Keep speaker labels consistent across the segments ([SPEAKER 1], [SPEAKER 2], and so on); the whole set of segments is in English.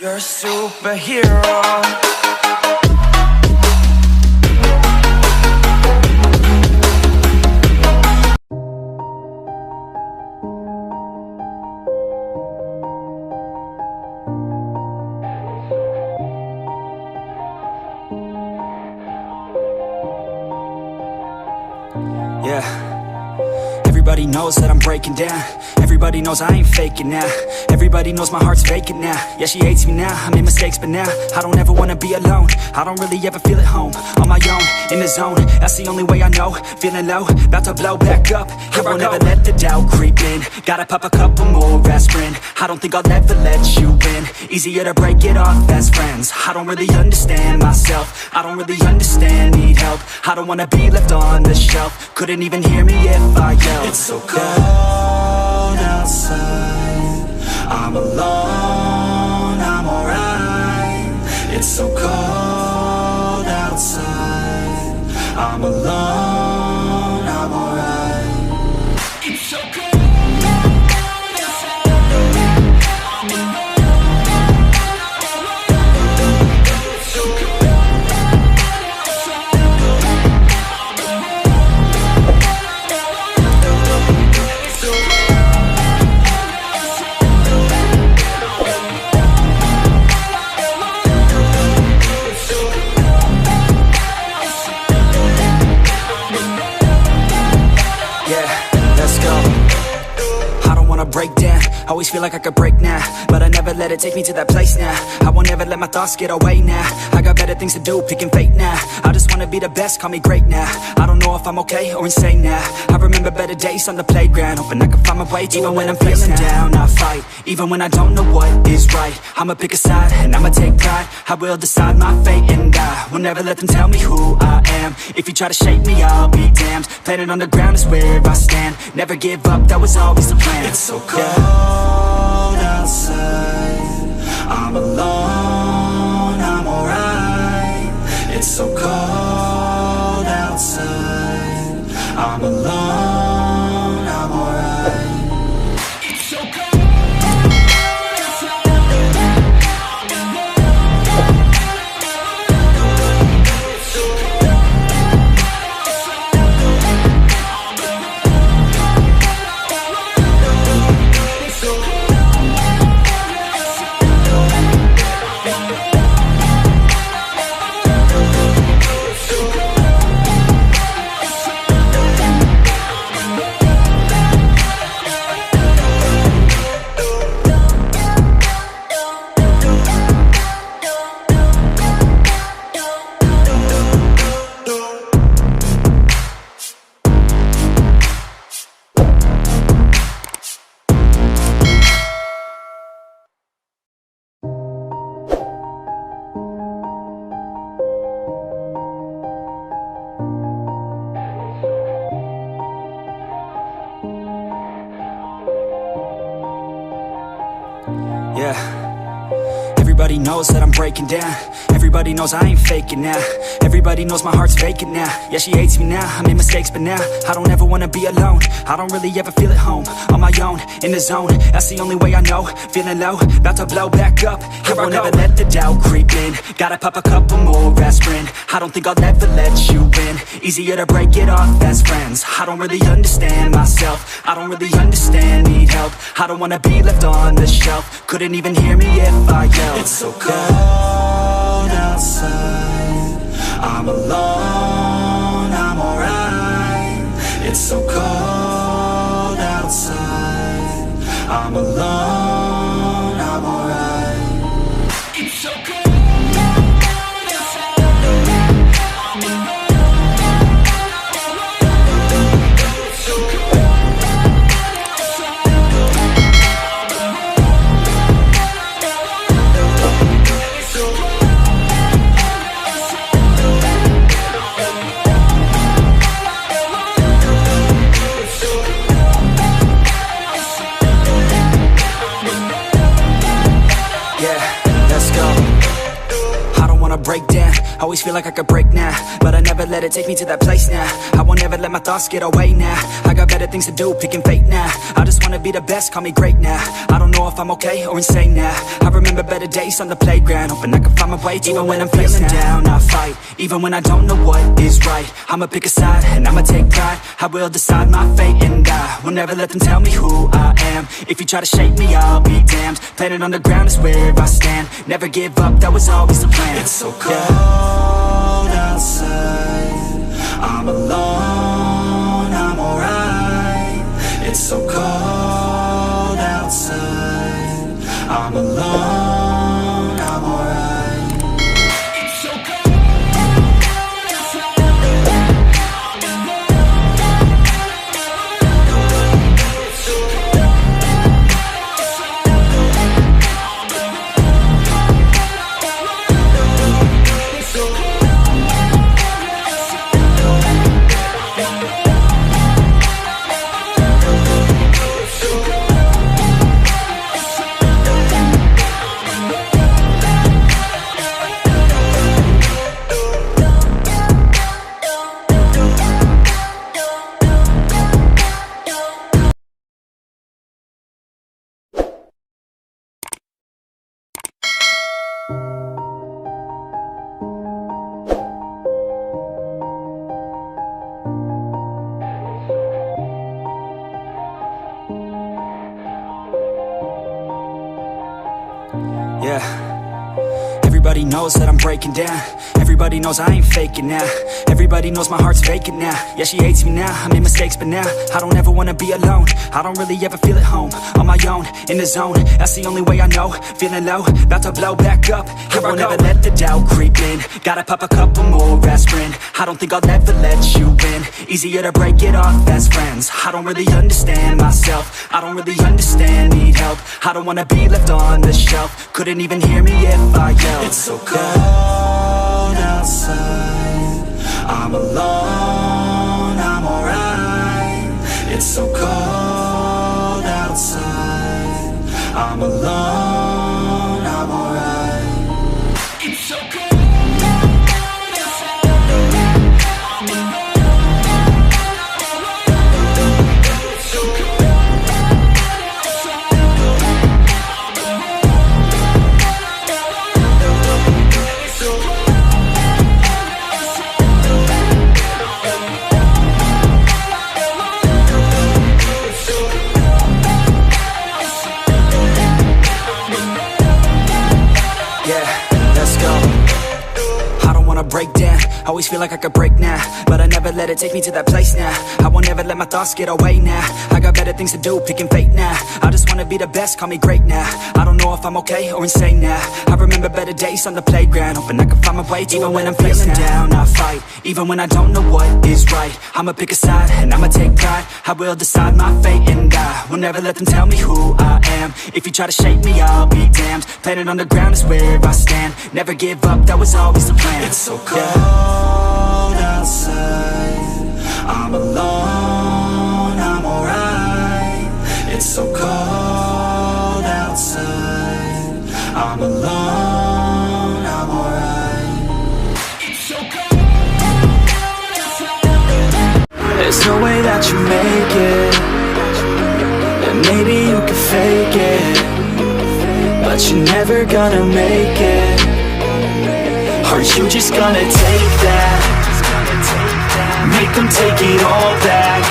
[SPEAKER 1] You're a superhero.
[SPEAKER 2] Yeah. Everybody knows that I'm breaking down. Everybody knows I ain't faking now. Everybody knows my heart's vacant now. Yeah, she hates me now, I made mistakes but now I don't ever wanna be alone. I don't really ever feel at home. On my own, in the zone, that's the only way I know. Feeling low, about to blow back up. Here I won't ever let the doubt creep in. Gotta pop a couple more aspirin. I don't think I'll ever let you in. Easier to break it off best friends. I don't really understand myself. I don't really understand, need help. I don't wanna be left on the shelf. Couldn't even hear me if I yelled.
[SPEAKER 1] It's so cold outside, I'm alone, I'm alright. It's so cold outside, I'm alone, I'm alright. It's so cold.
[SPEAKER 2] Break down, always feel like I could break now, but I never let it take me to that place now. I won't ever let my thoughts get away now. I got better things to do, picking fate now. I just wanna be the best, call me great now. I don't know if I'm okay or insane now. I remember better days on the playground, hoping I can find my way to even when I'm feeling down, I fight, even when I don't know what is right. I'ma pick a side, and I'ma take pride. I will decide my fate, and I will never let them tell me who I am. If you try to shape me, I'll be damned. Planet on the ground is where I stand. Never give up, that was always the plan.
[SPEAKER 1] It's so cold outside, I'm alone, I'm alright. It's so cold outside, I'm alone, I'm alright. It's so cold.
[SPEAKER 2] Yeah. Everybody knows that I'm breaking down. Everybody knows I ain't faking now. Everybody knows my heart's vacant now. Yeah, she hates me now, I made mistakes but now I don't ever wanna be alone. I don't really ever feel at home. On my own, in the zone, that's the only way I know. Feeling low, about to blow back up. Here I won't ever let the doubt creep in. Gotta pop a couple more aspirin. I don't think I'll ever let you in. Easier to break it off best friends. I don't really understand myself. I don't really understand, need help. I don't wanna be left on the shelf. Couldn't even hear me if I yelled.
[SPEAKER 1] It's so cold outside, I'm alone, I'm alright. It's so cold outside, I'm alone, I'm alright. It's so cold.
[SPEAKER 2] wanna break down, always feel like I could break now, but I never let it take me to that place now. I won't ever let my thoughts get away now. I got better things to do, picking fate now. I just wanna be the best, call me great now. I don't know if I'm okay or insane now. I remember better days on the playground, hoping I can find my way to even when I'm feeling down. I fight, even when I don't know what is right. I'ma pick a side, and I'ma take pride. I will decide my fate, and I will never let them tell me who I am. If you try to shake me, I'll be damned. Planet on the ground is where I stand. Never give up, that was always the plan.
[SPEAKER 1] It's so cold outside, I'm alone, I'm alright. It's so cold outside, I'm alone, I'm alright. It's so cold outside, I'm
[SPEAKER 2] Yeah. Everybody knows that I'm breaking down. Everybody knows I ain't faking now. Everybody knows my heart's vacant now. Yeah, she hates me now, I made mistakes but now I don't ever wanna be alone. I don't really ever feel at home. On my own, in the zone, that's the only way I know. Feeling low, about to blow back up. Here I won't ever let the doubt creep in. Gotta pop a couple more aspirin. I don't think I'll ever let you in. Easier to break it off best friends. I don't really understand myself. I don't really understand, need help. I don't wanna be left on the shelf. Couldn't even hear me if I yelled.
[SPEAKER 1] It's so cold outside, I'm alone, I'm alright. It's so cold outside, I'm alone, I'm alright. It's so cold outside, I'm alone. It's so cold outside, I'm alone.
[SPEAKER 2] Break down, always feel like I could break now, but I never let it take me to that place now. I won't ever let my thoughts get away now. I got better things to do, picking fate now. I just wanna be the best, call me great now. I don't know if I'm okay or insane now. I remember better days on the playground, hoping I can find my way to even when I'm feeling down. I fight, even when I don't know what is right. I'ma pick a side, and I'ma take pride. I will decide my fate, and I will never let them tell me who I am. If you try to shake me, I'll be damned. Planet on the ground is where I stand. Never give up, that was always the plan.
[SPEAKER 1] It's so cold outside, I'm alone, I'm alright. It's so cold outside, I'm alone, I'm alright. It's so cold outside.
[SPEAKER 2] There's no way that you make it, and maybe you can fake it, but you're never gonna make it. Aren't you just gonna take that? Make them take it all back.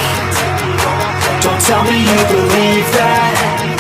[SPEAKER 2] Don't tell me you believe that.